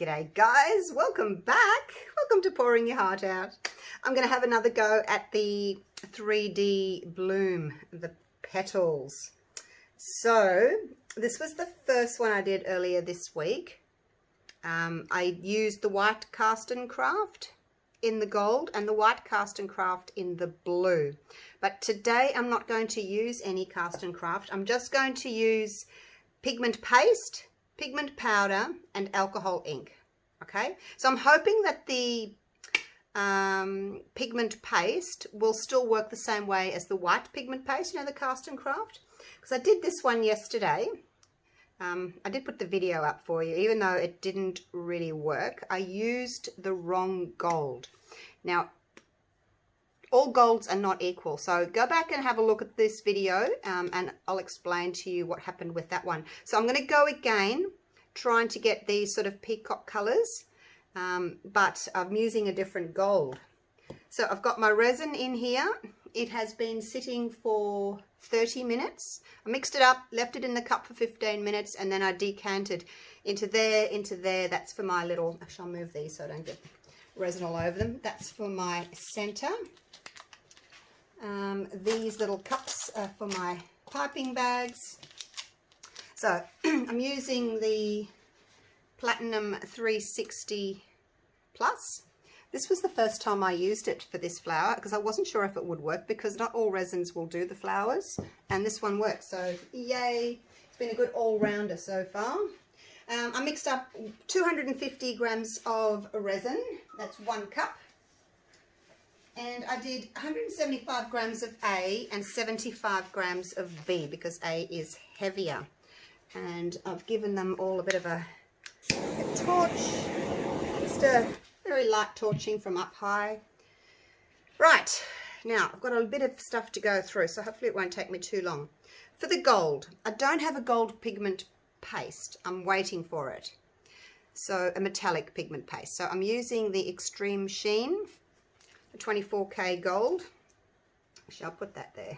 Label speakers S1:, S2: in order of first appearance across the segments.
S1: G'day guys, welcome back. Welcome to Pouring Your Heart Out. I'm going to have another go at the 3D bloom, the petals. So this was the first one I did earlier this week. I used the white Cast and Craft in the gold and the white Cast and Craft in the blue. But today I'm not going to use any Cast and Craft. I'm just going to use pigment paste, pigment powder and alcohol ink. Okay, so I'm hoping that the pigment paste will still work the same way as the white pigment paste, you know, the Cast and Craft, because I did this one yesterday. I did put the video up for you, even though it didn't really work. I used the wrong gold. Now, all golds are not equal, so go back and have a look at this video and I'll explain to you what happened with that one. So I'm going to go again trying to get these sort of peacock colors, but I'm using a different gold. So I've got my resin in here. It has been sitting for 30 minutes. I mixed it up, left it in the cup for 15 minutes, and then I decanted into there, into there. That's for my little, actually I'll move these so I don't get resin all over them. That's for my center. These little cups are for my piping bags. So I'm using the Platinum 360 Plus. This was the first time I used it for this flower because I wasn't sure if it would work, because not all resins will do the flowers, and this one works. So yay, it's been a good all-rounder so far. I mixed up 250 grams of resin, that's 1 cup. And I did 175 grams of A and 75 grams of B because A is heavier. And I've given them all a bit of a torch, just a very light torching from up high. Right, now I've got a bit of stuff to go through, so hopefully it won't take me too long. For the gold, I don't have a gold pigment paste. I'm waiting for it. So a metallic pigment paste. So I'm using the Extreme Sheen, the 24K gold. Actually, I'll put that there.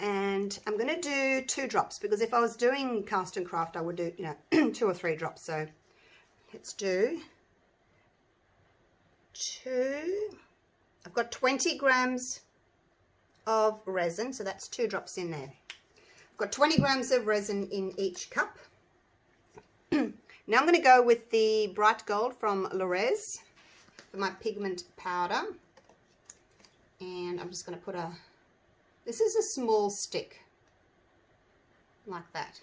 S1: And I'm going to do 2 drops, because if I was doing Cast and Craft I would do, you know, 2 or 3 drops. So let's do 2. I've got 20 grams of resin, so that's 2 drops in there. I've got 20 grams of resin in each cup. Now I'm going to go with the bright gold from Lorez for my pigment powder, and I'm just going to put this is a small stick like that.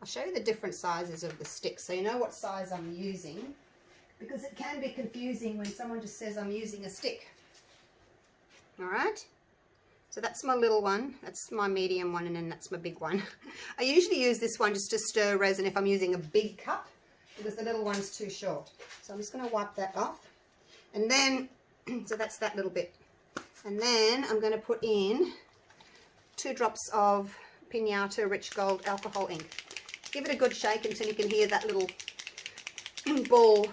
S1: I'll show you the different sizes of the sticks so you know what size I'm using, because it can be confusing when someone just says I'm using a stick. Alright, so that's my little one, that's my medium one, and then that's my big one. I usually use this one just to stir resin if I'm using a big cup, because the little one's too short. So I'm just going to wipe that off. And then, so that's that little bit. And then I'm going to put in 2 drops of Pinata Rich Gold alcohol ink. Give it a good shake until you can hear that little ball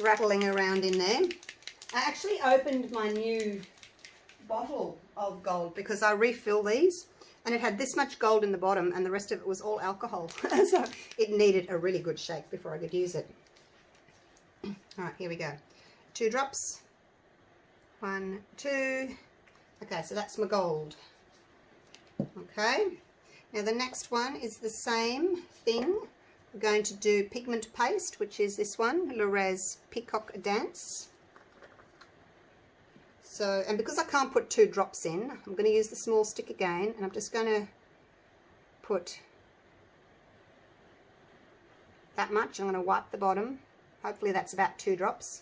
S1: rattling around in there. I actually opened my new bottle of gold because I refill these, and it had this much gold in the bottom and the rest of it was all alcohol. So it needed a really good shake before I could use it. Alright, here we go. 2 drops. 1, 2. Okay, so that's my gold. Okay, now the next one is the same thing. We're going to do pigment paste, which is this one, Lorez Peacock Dance. So, and because I can't put 2 drops in, I'm going to use the small stick again, and I'm just going to put that much. I'm going to wipe the bottom. Hopefully that's about 2 drops.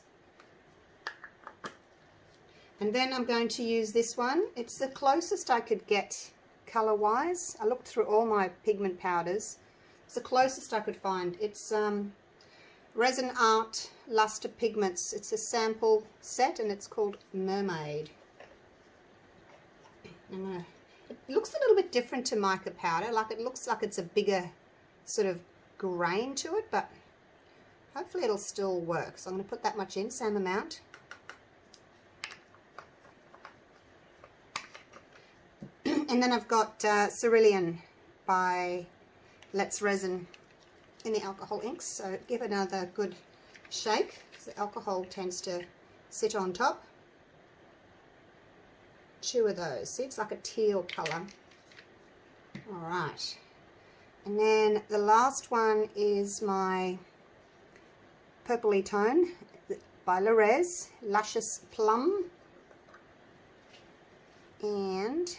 S1: And then I'm going to use this one. It's the closest I could get color wise. I looked through all my pigment powders. It's the closest I could find. It's Resin Art Luster Pigments. It's a sample set and it's called Mermaid. It looks a little bit different to mica powder. Like, it looks like it's a bigger sort of grain to it, but hopefully it'll still work. So I'm going to put that much in, same amount. And then I've got Cerulean by Let's Resin in the alcohol inks. So give it another good shake, because the alcohol tends to sit on top. 2 of those. See, it's like a teal colour. All right. And then the last one is my purpley tone by Lorez, Luscious Plum. And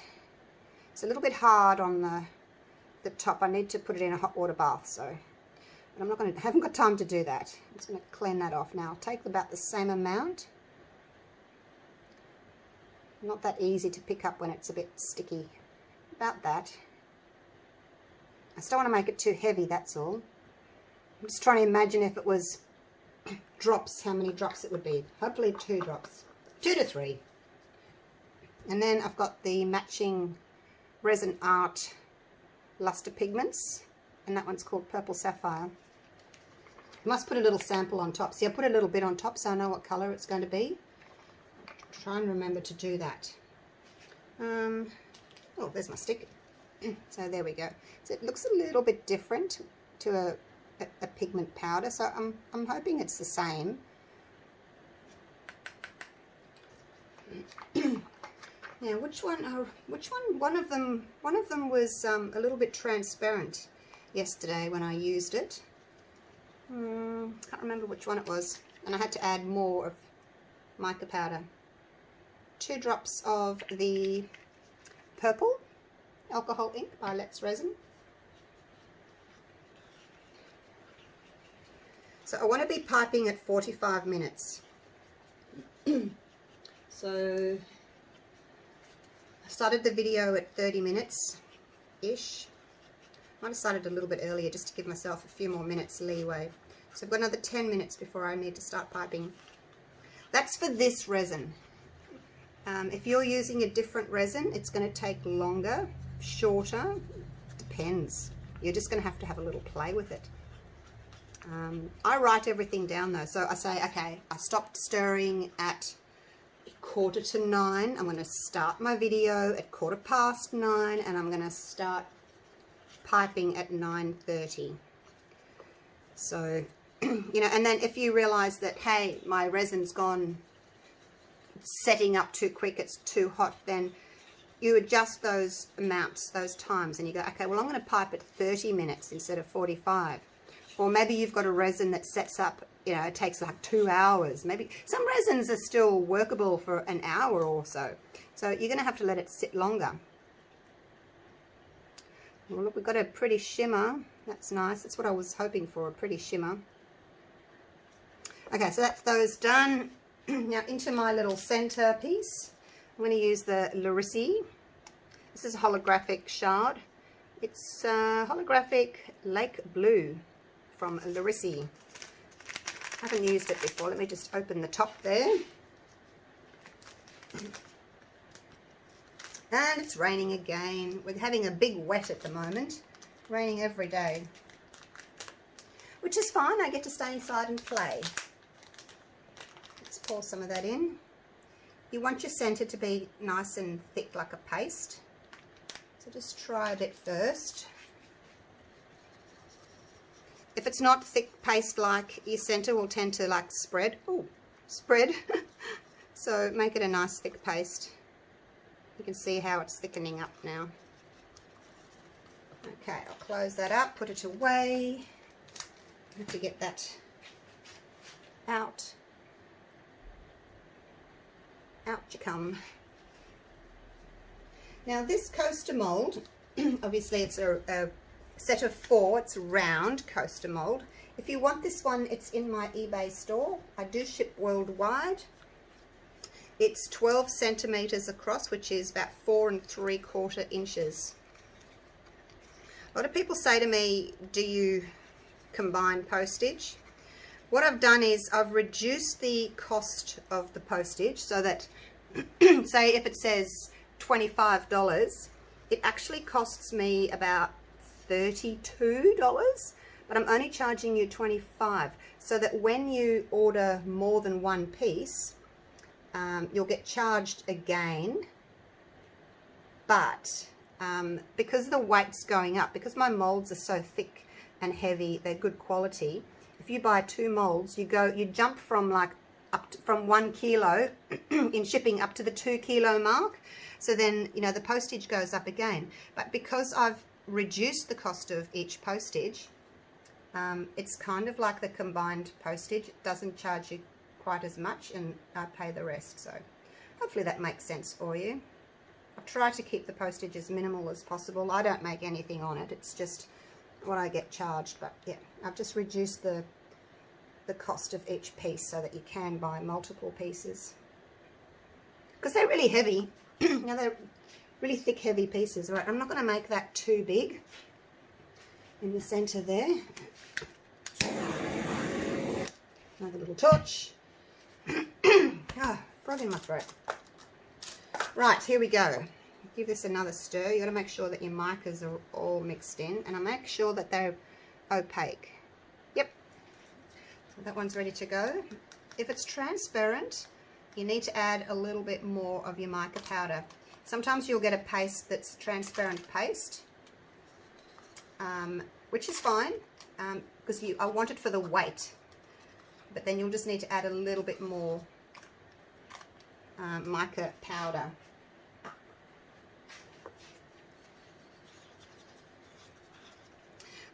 S1: it's a little bit hard on the top. I need to put it in a hot water bath, so but I haven't got time to do that. I'm just going to clean that off now. I'll take about the same amount. Not that easy to pick up when it's a bit sticky. About that. I just don't want to make it too heavy, that's all. I'm just trying to imagine if it was drops, how many drops it would be. Hopefully 2 drops. 2 to 3. And then I've got the matching Resin Art Luster Pigments. And that one's called Purple Sapphire. I must put a little sample on top. See, I put a little bit on top so I know what colour it's going to be. I'll try and remember to do that. Oh, there's my stick. So there we go. So it looks a little bit different to a pigment powder. So I'm hoping it's the same. Now, which one? One of them was a little bit transparent yesterday when I used it. Can't remember which one it was, and I had to add more of mica powder. 2 drops of the purple alcohol ink by Let's Resin. So I want to be piping at 45 minutes. So I started the video at 30 minutes-ish. I might have started a little bit earlier just to give myself a few more minutes leeway. So I've got another 10 minutes before I need to start piping. That's for this resin. If you're using a different resin, it's going to take longer, shorter, depends. You're just going to have a little play with it. I write everything down though, so I say, okay, I stopped stirring at 8:45. I'm going to start my video at 9:15, and I'm going to start piping at 9:30. So, you know, and then if you realize that, hey, my resin's gone setting up too quick, it's too hot, then you adjust those amounts, those times, and you go, okay, well, I'm going to pipe at 30 minutes instead of 45. Or maybe you've got a resin that sets up, you know, it takes like 2 hours. Maybe some resins are still workable for an hour or so. So you're going to have to let it sit longer. Well, look, we've got a pretty shimmer. That's nice. That's what I was hoping for, a pretty shimmer. Okay, so that's those done. Now into my little center piece, I'm going to use the Larissi. This is a holographic shard. It's holographic Lake Blue from Larissi. I haven't used it before. Let me just open the top there. And it's raining again. We're having a big wet at the moment. Raining every day. Which is fine. I get to stay inside and play. Let's pour some of that in. You want your centre to be nice and thick like a paste. So just try a bit first. If it's not thick paste like, your centre will tend to like spread. Ooh, spread. So make it a nice thick paste. You can see how it's thickening up now. Okay, I'll close that up, put it away. I have to get that out. Out you come. Now this coaster mould, obviously it's a set of 4, it's round coaster mould. If you want this one, it's in my eBay store. I do ship worldwide. It's 12 centimeters across, which is about 4 3/4 inches. A lot of people say to me, do you combine postage? What I've done is I've reduced the cost of the postage so that, say if it says $25, it actually costs me about $32, but I'm only charging you $25, so that when you order more than one piece, you'll get charged again. But because the weight's going up, because my molds are so thick and heavy. They're good quality. If you buy 2 molds, you jump from like from 1 kilo in shipping up to the 2 kilo mark. So then, you know, the postage goes up again. But because I've reduced the cost of each postage, it's kind of like the combined postage. It doesn't charge you quite as much, and I pay the rest. So hopefully that makes sense for you. I've tried to keep the postage as minimal as possible. I don't make anything on it. It's just what I get charged. But yeah, I've just reduced the cost of each piece so that you can buy multiple pieces. Because they're really heavy. You know, they're really thick, heavy pieces. Right, I'm not going to make that too big in the center there. Another little torch. Oh, frog in my throat. Right, here we go. Give this another stir. You got to make sure that your micas are all mixed in, and I make sure that they're opaque. Yep. So that one's ready to go. If it's transparent, you need to add a little bit more of your mica powder. Sometimes you'll get a paste that's transparent paste, which is fine, because I want it for the weight. But then you'll just need to add a little bit more mica powder.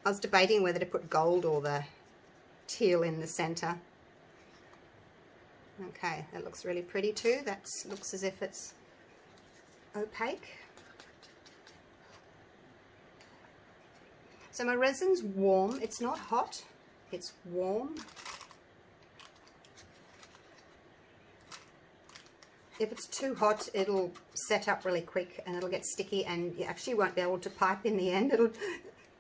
S1: I was debating whether to put gold or the teal in the center. Okay, that looks really pretty too. That looks as if it's opaque. So my resin's warm. It's not hot, it's warm. If it's too hot, it'll set up really quick and it'll get sticky, and you actually won't be able to pipe in the end. It'll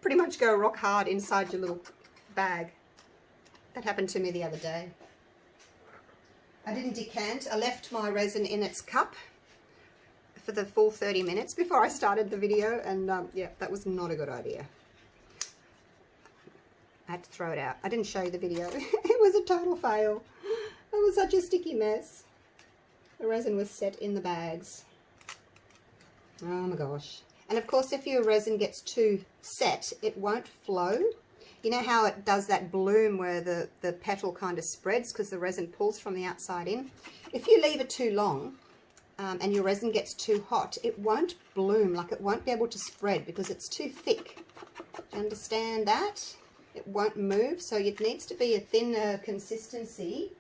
S1: pretty much go rock hard inside your little bag. That happened to me the other day. I didn't decant. I left my resin in its cup for the full 30 minutes before I started the video, and yeah, that was not a good idea. I had to throw it out. I didn't show you the video. It was a total fail. It was such a sticky mess. The resin was set in the bags. Oh my gosh. And of course, if your resin gets too set, it won't flow. You know how it does that bloom where the petal kind of spreads because the resin pulls from the outside in? If you leave it too long and your resin gets too hot, it won't bloom, like it won't be able to spread because it's too thick. Understand that? It won't move, so it needs to be a thinner consistency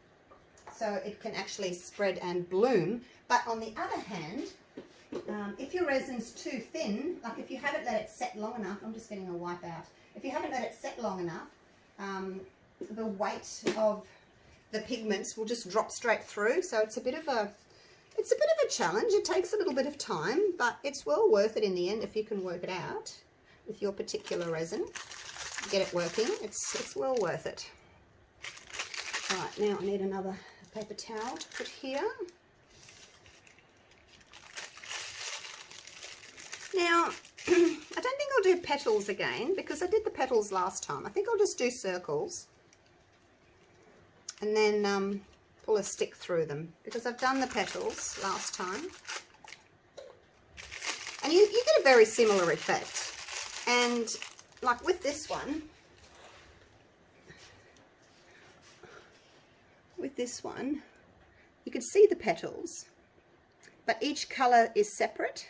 S1: so it can actually spread and bloom. But on the other hand, if your resin's too thin, like if you haven't let it set long enough, I'm just getting a wipe out. If you haven't let it set long enough, the weight of the pigments will just drop straight through. So it's a bit of a challenge. It takes a little bit of time, but it's well worth it in the end if you can work it out with your particular resin. Get it working. It's well worth it. All right, now I need another paper towel to put here. Now, I don't think I'll do petals again because I did the petals last time. I think I'll just do circles and then pull a stick through them because I've done the petals last time. And you get a very similar effect. And like with this one, you can see the petals, but each colour is separate.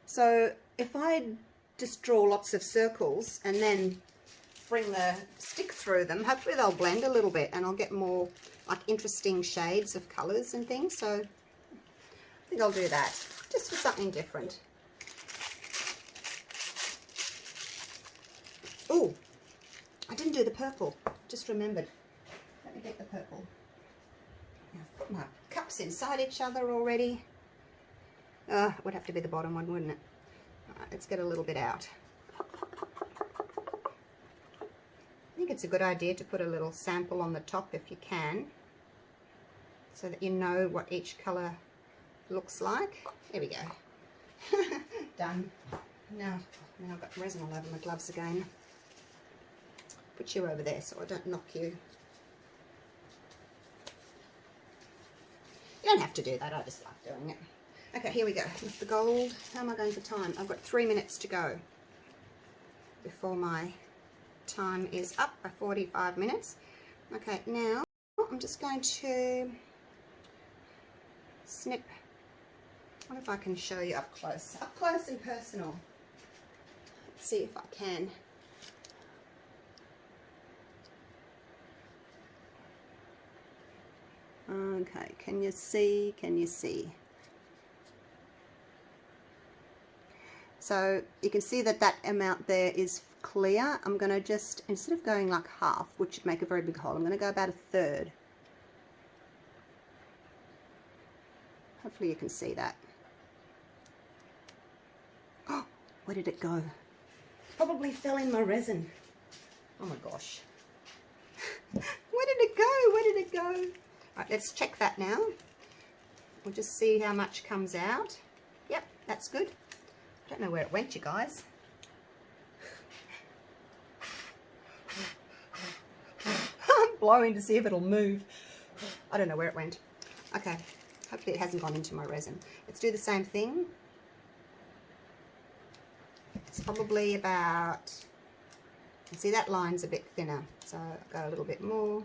S1: So if I just draw lots of circles and then bring the stick through them, hopefully they'll blend a little bit and I'll get more like interesting shades of colours and things. So I think I'll do that just for something different. Oh, I didn't do the purple, just remembered. Let me get the purple. I've put my cups inside each other already. It would have to be the bottom one, wouldn't it? All right, let's get a little bit out. I think it's a good idea to put a little sample on the top if you can, so that you know what each colour looks like. There we go. Done. Now I've got resin all over my gloves again. Put you over there so I don't knock you. You don't have to do that, I just like doing it. Okay, here we go with the gold. How am I going for time? I've got 3 minutes to go before my time is up by 45 minutes. Okay, now I'm just going to snip. What if I can show you up close and personal. Let's see if I can. Okay, can you see? Can you see? So you can see that that amount there is clear. I'm going to just, instead of going like half, which would make a very big hole, I'm going to go about a third. Hopefully you can see that. Oh, where did it go? Probably fell in my resin. Oh my gosh. Where did it go? Where did it go? All right, let's check that now. We'll just see how much comes out. Yep, that's good. I don't know where it went, you guys. I'm blowing to see if it'll move. I don't know where it went. Okay, hopefully it hasn't gone into my resin. Let's do the same thing. It's probably about, you see that line's a bit thinner, so I'll go a little bit more.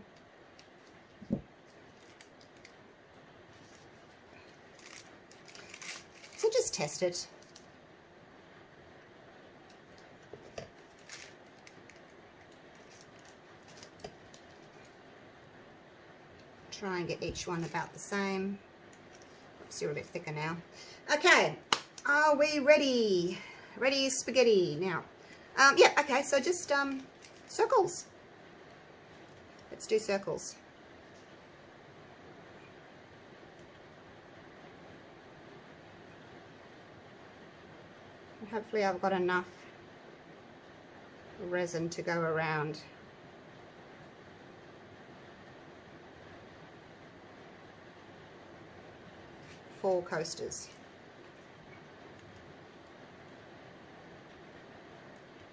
S1: So just test it. Try and get each one about the same. Oops, you're a bit thicker now. Okay, are we ready? Ready as spaghetti now. Yeah, okay, so just circles. Let's do circles. And hopefully I've got enough resin to go around. Four coasters.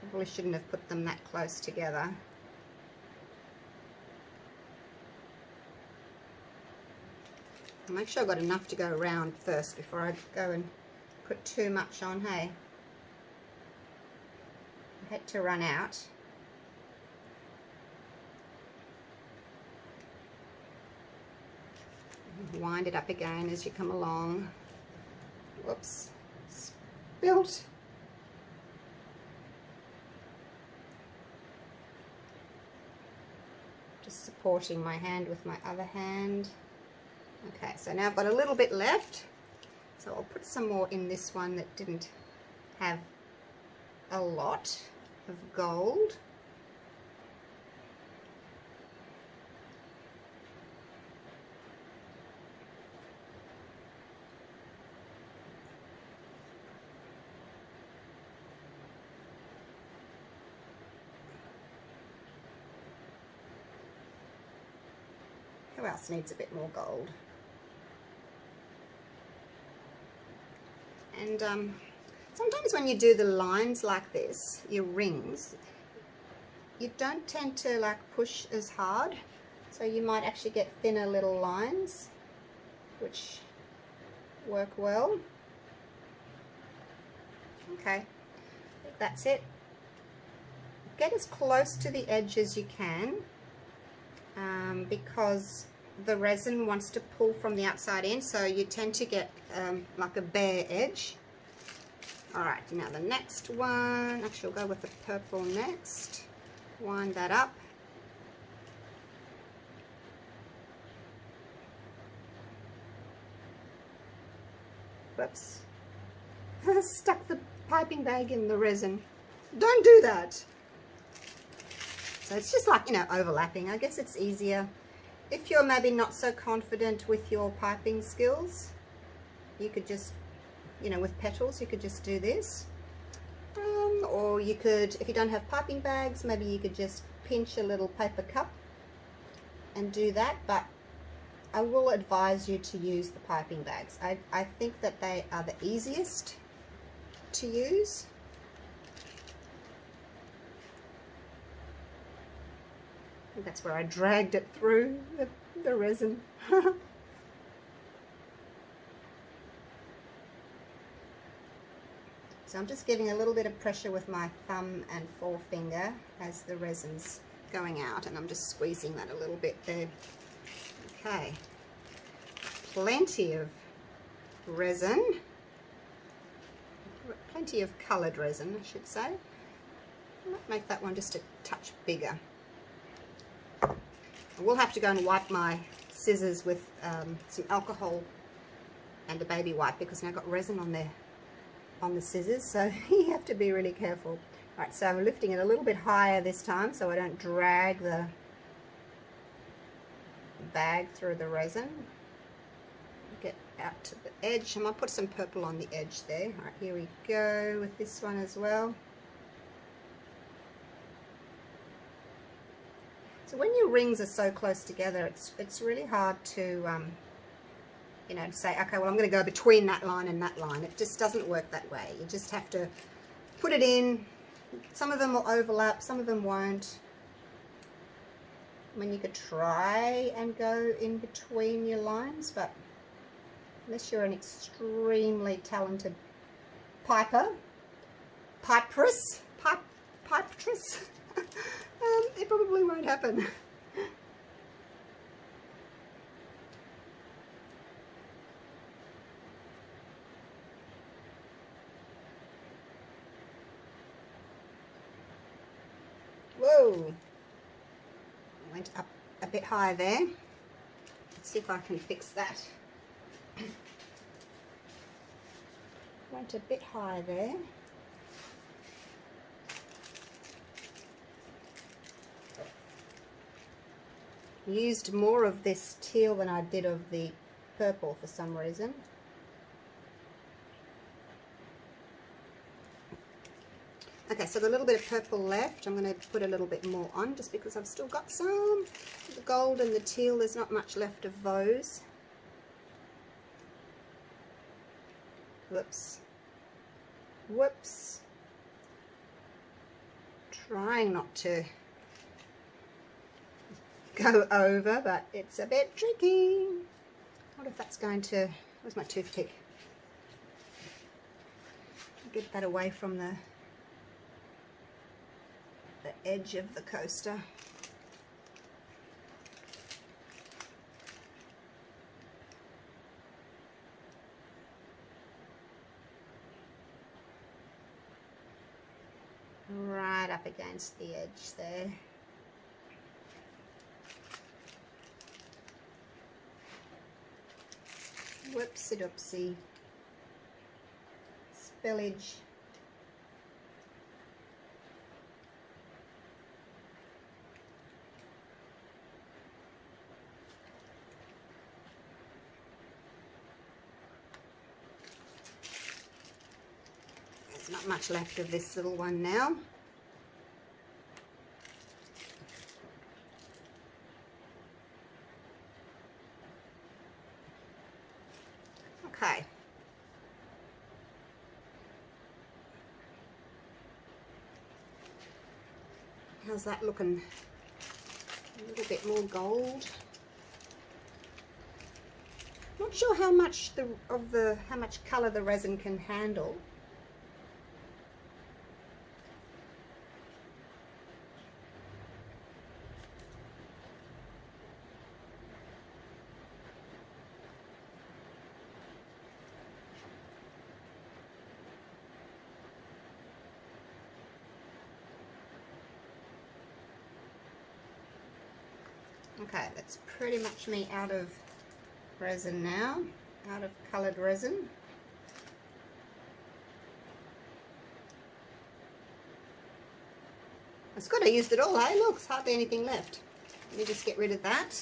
S1: Probably shouldn't have put them that close together. I'll make sure I've got enough to go around first before I go and put too much on, hey? I hate to run out. Wind it up again as you come along. Whoops, spilt. Just supporting my hand with my other hand. Okay, so now I've got a little bit left, so I'll put some more in this one that didn't have a lot of gold. Who else needs a bit more gold? And sometimes when you do the lines like this, your rings, you don't tend to like push as hard, so you might actually get thinner little lines which work well. Okay, I think that's it. Get as close to the edge as you can, because the resin wants to pull from the outside in, so you tend to get like a bare edge. Alright, now the next one, actually I'll go with the purple next. Wind that up. Whoops. Stuck the piping bag in the resin. Don't do that. So it's just like, you know, overlapping. I guess it's easier. If you're maybe not so confident with your piping skills, you could just, you know, with petals, you could just do this. Or you could, if you don't have piping bags, maybe you could just pinch a little paper cup and do that. But I will advise you to use the piping bags. I think that they are the easiest to use. I think that's where I dragged it through the resin. So I'm just giving a little bit of pressure with my thumb and forefinger as the resin's going out, and I'm just squeezing that a little bit there. Okay, plenty of resin, plenty of coloured resin I should say. I might make that one just a touch bigger. I will have to go and wipe my scissors with some alcohol and a baby wipe, because now I've got resin on there on the scissors, so you have to be really careful. Alright, so I'm lifting it a little bit higher this time so I don't drag the bag through the resin. Get out to the edge. I might put some purple on the edge there. Alright, here we go with this one as well. So when your rings are so close together, it's really hard to you know, to say, okay, well I'm going to go between that line and that line. It just doesn't work that way. You just have to put it in. Some of them will overlap, some of them won't. I mean, you could try and go in between your lines, but unless you're an extremely talented piperess, it probably won't happen. Whoa, went up a bit high there. Let's see if I can fix that. Went a bit high there. Used more of this teal than I did of the purple for some reason. Okay, so the little bit of purple left, I'm going to put a little bit more on just because I've still got some. The gold and the teal, there's not much left of those. Whoops. Whoops. Trying not to go over, but it's a bit tricky. I wonder if that's going to... Where's my toothpick? Get that away from the edge of the coaster. Right up against the edge there. Whoopsie-doopsie. Spillage. There's not much left of this little one now. Okay. How's that looking? A little bit more gold. Not sure how much how much colour the resin can handle. Okay, that's pretty much me out of resin now, out of coloured resin. It's good I used it all, hey? Look, there's hardly anything left. Let me just get rid of that.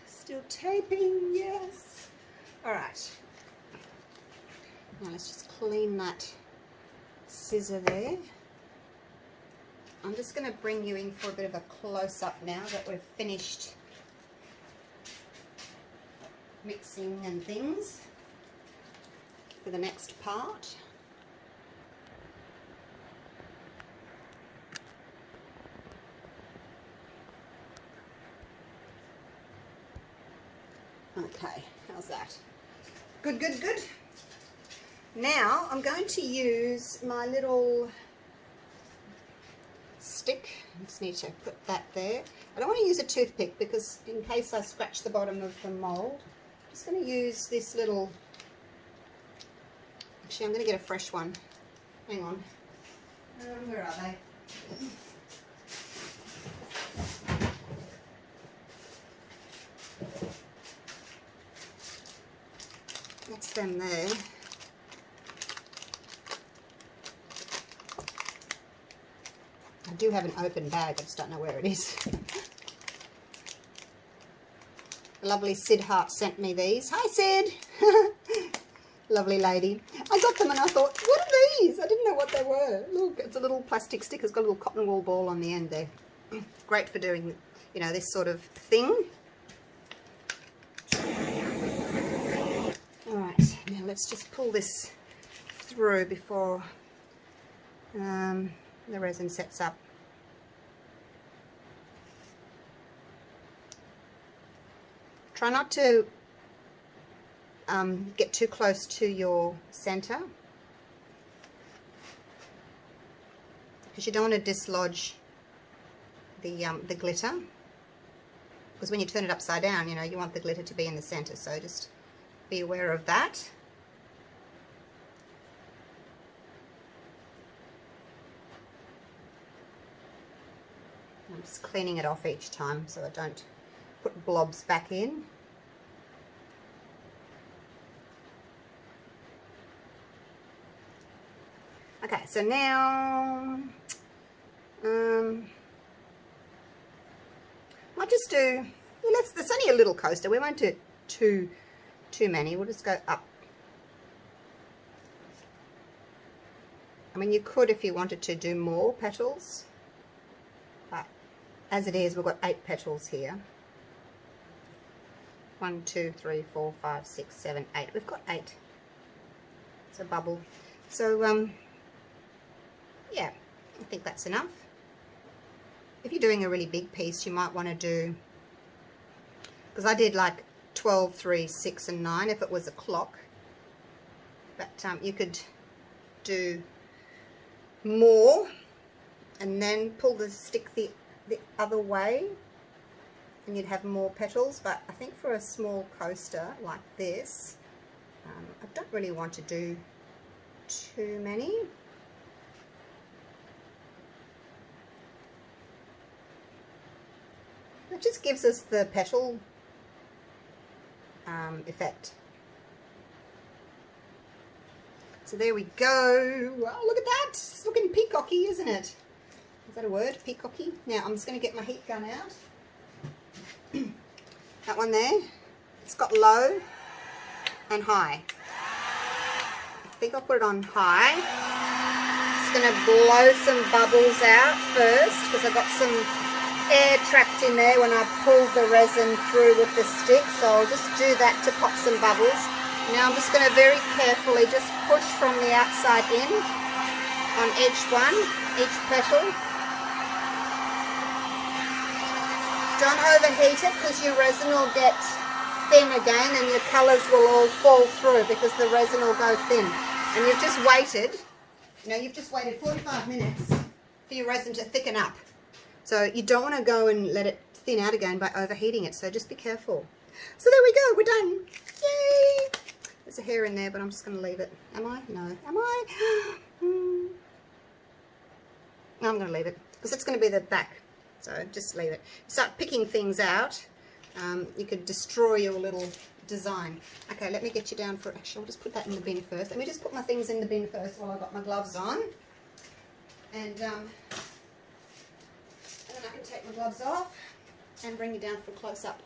S1: Still taping, yes. Alright. Now let's just clean that scissor there. I'm just going to bring you in for a bit of a close-up now that we've finished mixing and things for the next part. Okay, how's that? Good, good, good. Now I'm going to use my little stick. I just need to put that there. I don't want to use a toothpick because in case I scratch the bottom of the mold, I'm just going to use this little, actually I'm going to get a fresh one. Hang on. Where are they? That's them there. I do have an open bag, I just don't know where it is. The lovely Sid Hart sent me these. Hi Sid! Lovely lady. I got them and I thought, what are these? I didn't know what they were. Look, it's a little plastic stick. It's got a little cotton wool ball on the end there. Great for doing, you know, this sort of thing. Alright, now let's just pull this through before the resin sets up. Try not to get too close to your center because you don't want to dislodge the glitter, because when you turn it upside down, you know, you want the glitter to be in the center, so just be aware of that. I'm just cleaning it off each time so I don't put blobs back in. Okay, so now I'll just do, yeah, it's only a little coaster. We won't do too many. We'll just go up. I mean, you could, if you wanted to, do more petals, but as it is, we've got 8 petals here. 1, 2, 3, 4, 5, 6, 7, 8. We've got 8. It's a bubble. So yeah, I think that's enough. If you're doing a really big piece, you might want to do, because I did like 12, 3, 6 and 9 if it was a clock, but you could do more and then pull the stick the other way and you'd have more petals. But I think for a small coaster like this, I don't really want to do too many. It just gives us the petal effect. So there we go. Oh, look at that. It's looking peacocky, isn't it? Is that a word? Peacocky? Now I'm just going to get my heat gun out. That one there. It's got low and high. I think I'll put it on high. Just going to blow some bubbles out first because I've got some air trapped in there when I pulled the resin through with the stick, so I'll just do that to pop some bubbles. Now I'm just going to very carefully just push from the outside in on each one, each petal. Don't overheat it because your resin will get thin again and your colours will all fall through because the resin will go thin. And you've just waited, you know, you've just waited 45 minutes for your resin to thicken up. So you don't want to go and let it thin out again by overheating it, so just be careful. So there we go, we're done. Yay! There's a hair in there, but I'm just going to leave it. Am I? No. Am I? No, I'm going to leave it because it's going to be the back. So just leave it. Start picking things out. You could destroy your little design. Okay, let me get you down for, actually I'll just put that in the bin first. Let me just put my things in the bin first while I've got my gloves on. And then I can take my gloves off and bring you down for a close-up.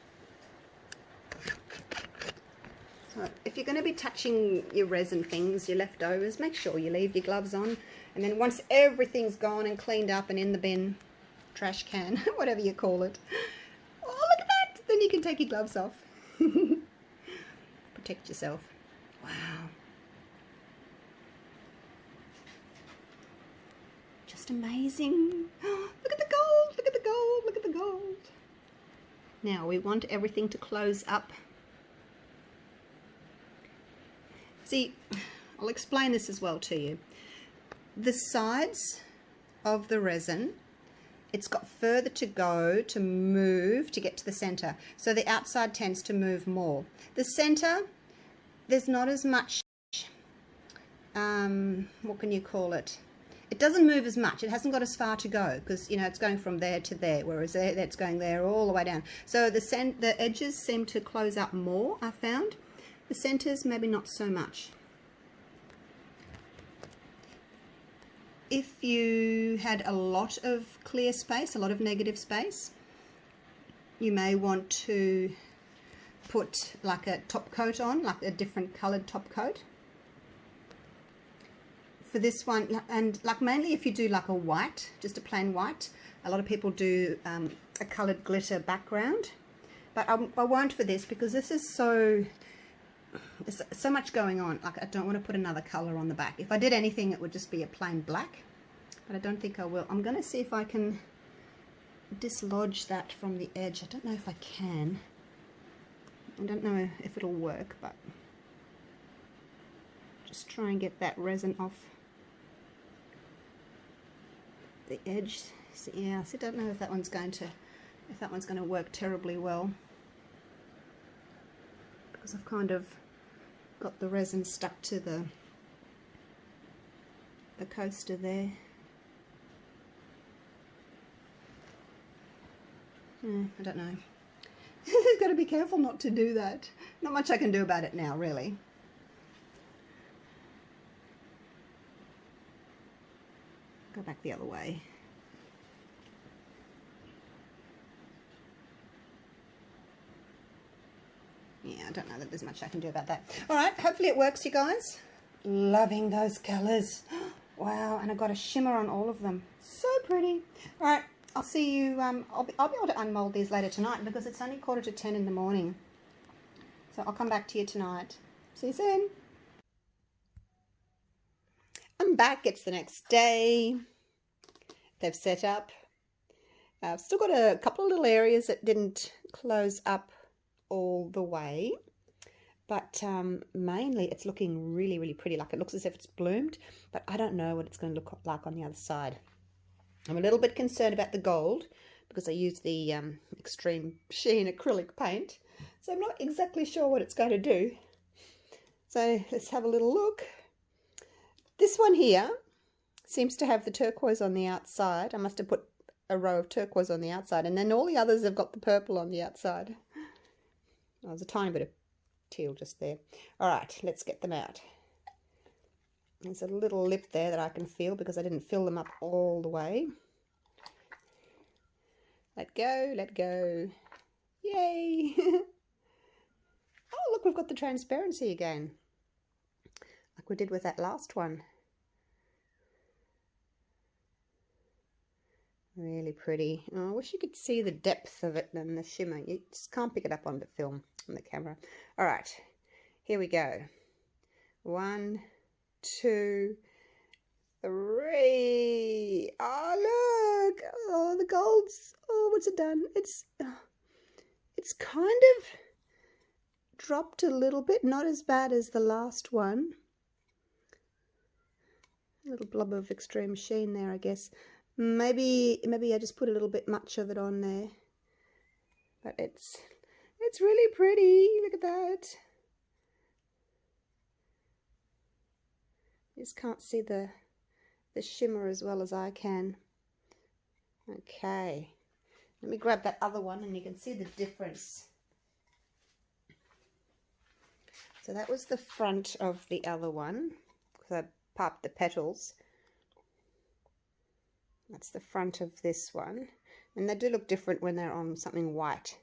S1: So if you're going to be touching your resin things, your leftovers, make sure you leave your gloves on. And then once everything's gone and cleaned up and in the bin, trash can, whatever you call it. Oh, look at that! Then you can take your gloves off. Protect yourself. Wow. Just amazing. Look at the gold, look at the gold, look at the gold. Now we want everything to close up See, I'll explain this as well to you. The sides of the resin, it's got further to go to move to get to the center. So the outside tends to move more. The center, there's not as much, what can you call it? It doesn't move as much. It hasn't got as far to go because, you know, it's going from there to there, whereas there, that's going there all the way down. So the edges seem to close up more, I found. The centers, maybe not so much. If you had a lot of clear space, a lot of negative space, you may want to put like a top coat on, like a different colored top coat. For this one, and like mainly if you do like a white, just a plain white, a lot of people do a colored glitter background, but I won't for this because this is there's so much going on. Like I don't want to put another color on the back. If I did anything, it would just be a plain black, but I don't think I will. I'm going to see if I can dislodge that from the edge. I don't know if I can. I don't know if it'll work, but just try and get that resin off the edge. So, yeah, I don't know if that one's going to work terribly well, because I've kind of got the resin stuck to the coaster there. I don't know. You've got to be careful not to do that. Not much I can do about it now, really. Go back the other way. Yeah, I don't know that there's much I can do about that. All right, hopefully it works, you guys. Loving those colors. Wow, and I've got a shimmer on all of them. So pretty. All right, I'll see you. I'll be able to unmold these later tonight because it's only 9:45 in the morning. So I'll come back to you tonight. See you soon. I'm back. It's the next day. They've set up. I've still got a couple of little areas that didn't close up all the way, but mainly it's looking really, really pretty. Like it looks as if it's bloomed, but I don't know what it's going to look like on the other side. I'm a little bit concerned about the gold because I used the Extreme Sheen acrylic paint, so I'm not exactly sure what it's going to do. So let's have a little look. This one here seems to have the turquoise on the outside. I must have put a row of turquoise on the outside, and then all the others have got the purple on the outside. Oh, there's a tiny bit of teal just there. All right, let's get them out. There's a little lip there that I can feel because I didn't fill them up all the way. Let go, let go. Yay! Oh, look, we've got the transparency again, like we did with that last one. Really pretty. Oh, I wish you could see the depth of it and the shimmer. You just can't pick it up on the film, on the camera. All right, here we go. 1, 2, 3. Oh, look. Oh, the gold's. Oh, what's it done? It's kind of dropped a little bit. Not as bad as the last one. A little blob of Extreme Sheen there, I guess. Maybe I just put a little bit much of it on there, but it's really pretty. Look at that. You just can't see the shimmer as well as I can. Okay, let me grab that other one and you can see the difference. So that was the front of the other one because I popped the petals. That's the front of this one, and they do look different when they're on something white.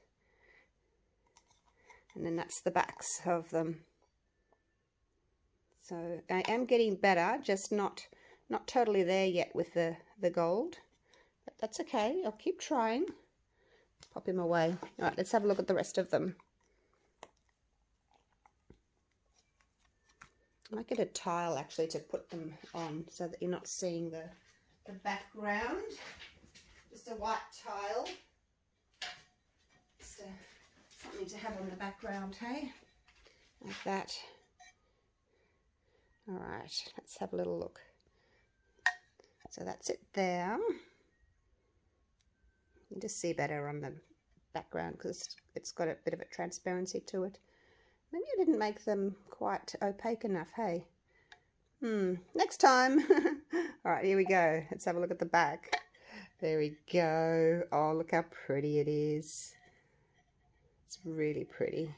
S1: And then that's the backs of them. So I am getting better, just not totally there yet with the gold, but that's okay. I'll keep trying. Pop him away. All right, let's have a look at the rest of them. I might get a tile actually to put them on so that you're not seeing the background. Just a white tile. Just something to have on the background, hey? Like that. All right, let's have a little look. So that's it there. You just see better on the background because it's got a bit of a transparency to it. Maybe I didn't make them quite opaque enough, hey? Next time. All right, here we go. Let's have a look at the back. There we go. Oh, look how pretty it is. It's really pretty.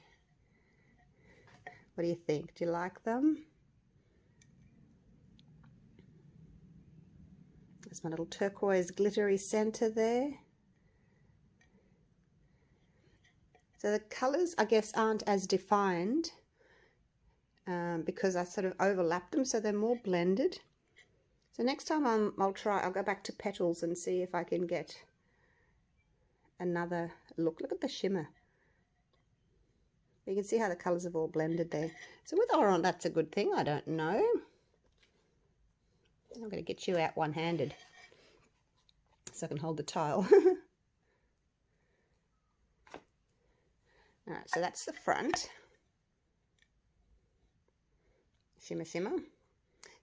S1: What do you think? Do you like them? There's my little turquoise glittery center there. So the colours, I guess, aren't as defined because I sort of overlapped them, so they're more blended. So next time I'll go back to petals and see if I can get another look. Look at the shimmer. You can see how the colours have all blended there. So whether or not that's a good thing, I don't know. I'm going to get you out one-handed so I can hold the tile. Alright, so that's the front. Shimmer, shimmer.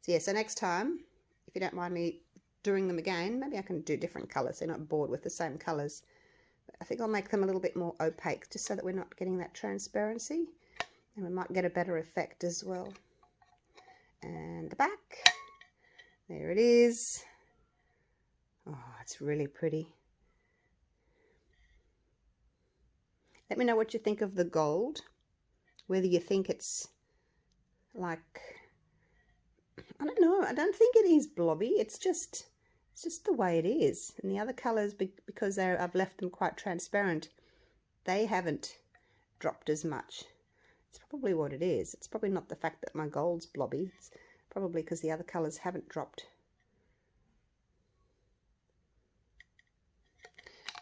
S1: So yeah, so next time, if you don't mind me doing them again, maybe I can do different colours. They're not bored with the same colours. But I think I'll make them a little bit more opaque, just so that we're not getting that transparency. And we might get a better effect as well. And the back. There it is. Oh, it's really pretty. Let me know what you think of the gold. Whether you think it's like, I don't know, I don't think it is blobby. It's just the way it is. And the other colours, because I've left them quite transparent, they haven't dropped as much. It's probably what it is. It's probably not the fact that my gold's blobby. It's probably because the other colours haven't dropped.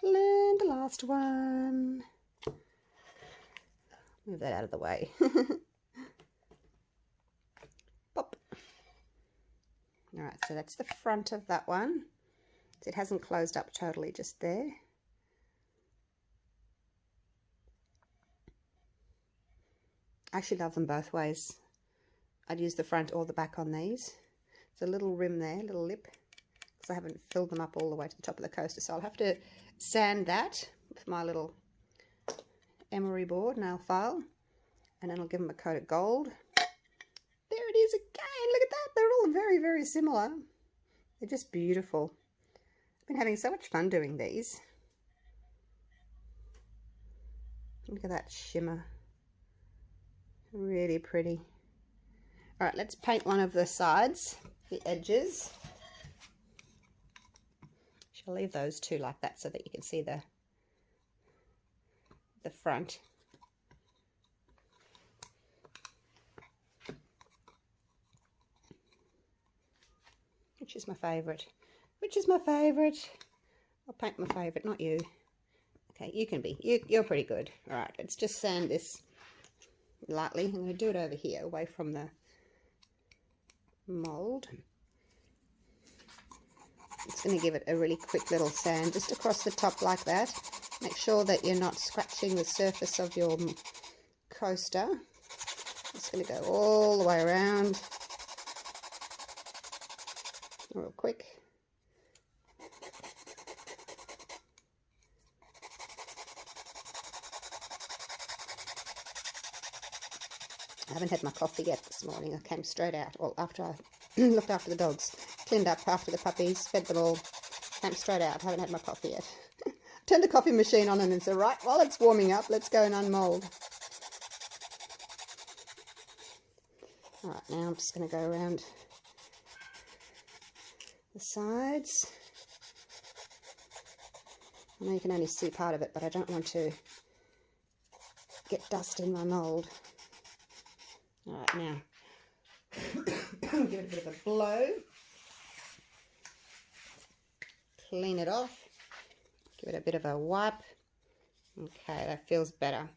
S1: And the last one. Move that out of the way. Pop. Alright, so that's the front of that one. It hasn't closed up totally just there. I actually love them both ways. I'd use the front or the back on these. There's a little rim there, little lip, because I haven't filled them up all the way to the top of the coaster, so I'll have to sand that with my little emery board, nail file, and then I'll give them a coat of gold. There it is again, look at that, they're all very, very similar. They're just beautiful. I've been having so much fun doing these. Look at that shimmer. Really pretty. Alright, let's paint one of the sides, the edges. Shall leave those two like that so that you can see the front. Which is my favourite? Which is my favourite? I'll paint my favourite, not you. Okay, you can be. You're pretty good. Alright, let's just sand this lightly. I'm going to do it over here, away from the mould. It's going to give it a really quick little sand just across the top like that. Make sure that you're not scratching the surface of your coaster. It's going to go all the way around. Real quick. I haven't had my coffee yet this morning. I came straight out, well, after I looked after the dogs, cleaned up after the puppies, fed them all, came straight out. I haven't had my coffee yet. Turned the coffee machine on and then said, right, while it's warming up, let's go and unmold. Alright, now I'm just going to go around the sides. I know you can only see part of it, but I don't want to get dust in my mould. Alright, now give it a bit of a blow. Clean it off. Give it a bit of a wipe. Okay, that feels better.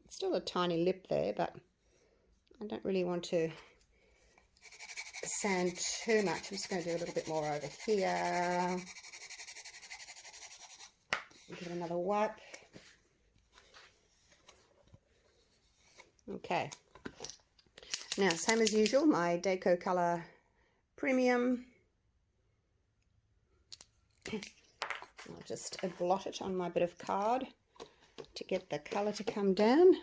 S1: It's still a tiny lip there, but I don't really want to sand too much. I'm just going to do a little bit more over here. Give it another wipe. Okay. Now, same as usual, my Deco Color Premium. I'll just blot it on my bit of card to get the colour to come down.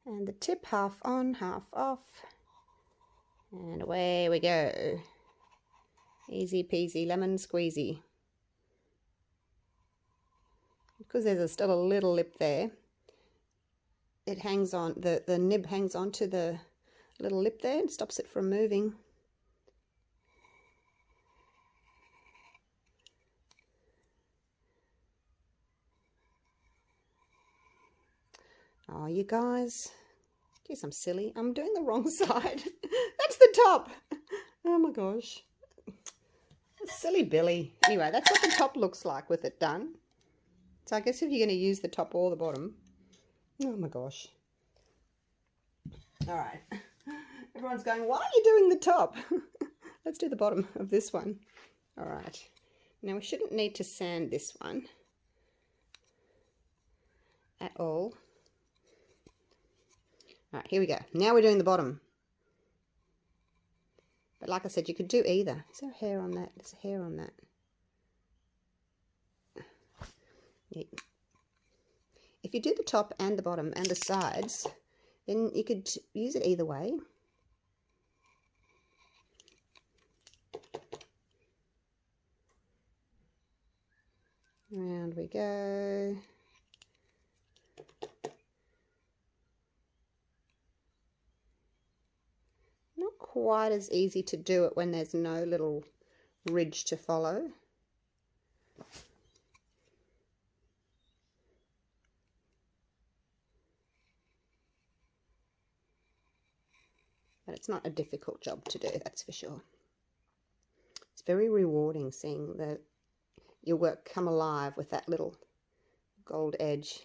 S1: And the tip half on, half off. And away we go. Easy peasy lemon squeezy. Because there's still a little lip there, it hangs on, the nib hangs onto the little lip there and stops it from moving. Oh, you guys, geez, I'm silly. I'm doing the wrong side. That's the top. Oh my gosh. Silly Billy. Anyway, that's what the top looks like with it done. So I guess if you're going to use the top or the bottom. Oh my gosh. All right. Everyone's going, why are you doing the top? Let's do the bottom of this one. All right. Now we shouldn't need to sand this one at all. All right, here we go. Now we're doing the bottom. But like I said, you could do either. Is there hair on that? There's hair on that. Yeah. If you do the top and the bottom and the sides, then you could use it either way. Round we go. Not quite as easy to do it when there's no little ridge to follow. But it's not a difficult job to do, that's for sure. It's very rewarding seeing your work come alive with that little gold edge.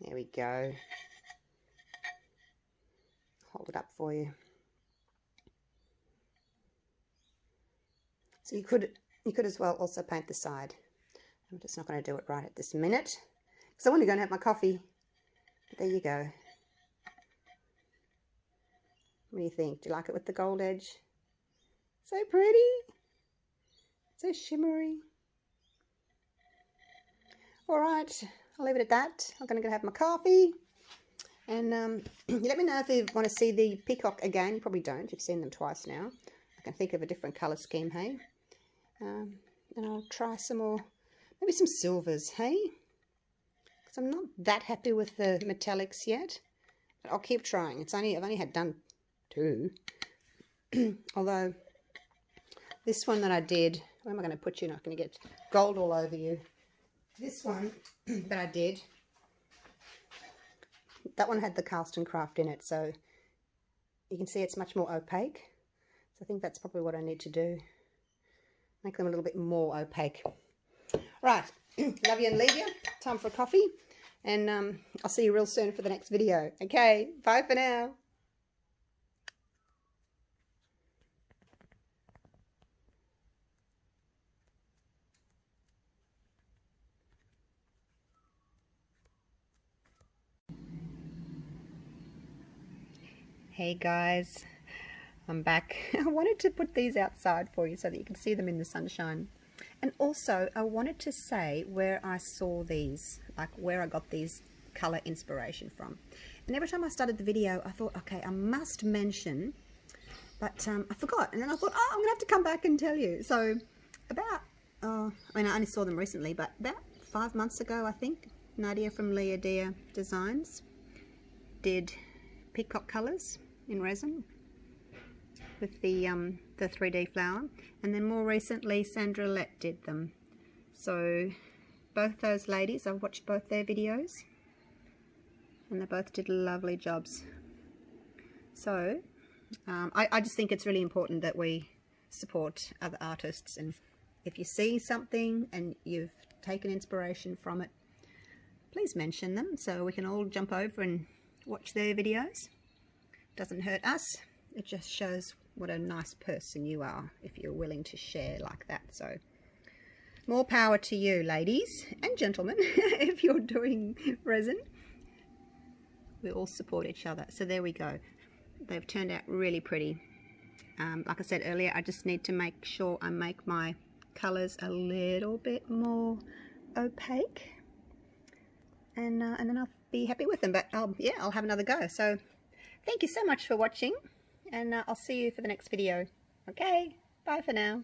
S1: There we go. Hold it up for you. So you could as well also paint the side. I'm just not going to do it right at this minute because I want to go and have my coffee. But there you go. What do you think? Do you like it with the gold edge? So pretty. So shimmery. All right, I'll leave it at that. I'm going to go have my coffee. And let me know if you want to see the peacock again. You probably don't. You've seen them twice now. I can think of a different colour scheme, hey? And I'll try some more, maybe some silvers, hey? Because I'm not that happy with the metallics yet. But I'll keep trying. I've only had done 2. Although this one that I did, where am I going to put you? Not going to get gold all over you. This one that I did, that one had the Carlston Craft in it, so you can see it's much more opaque. So I think that's probably what I need to do. Make them a little bit more opaque. Right, love you and leave you. Time for a coffee. And I'll see you real soon for the next video. Okay, bye for now. Hey guys, I'm back. I wanted to put these outside for you so that you can see them in the sunshine. And also I wanted to say where I saw these, like where I got these colour inspiration from. And every time I started the video I thought, okay, I must mention, but I forgot. And then I thought, oh, I'm gonna have to come back and tell you. So about, I mean I only saw them recently, but about 5 months ago I think, Nadia from Leah Dia Designs did peacock colours in resin with the 3D flower, and then more recently Sandra Lett did them. So both those ladies, I've watched both their videos and they both did lovely jobs. So I just think it's really important that we support other artists, and if you see something and you've taken inspiration from it, please mention them so we can all jump over and watch their videos. Doesn't hurt us, it just shows what a nice person you are if you're willing to share like that. So more power to you, ladies and gentlemen, if you're doing resin. We all support each other. So there we go. They've turned out really pretty. Like I said earlier, I just need to make sure I make my colors a little bit more opaque, and then I'll be happy with them. But yeah, I'll have another go. So thank you so much for watching, and I'll see you for the next video. Okay, bye for now.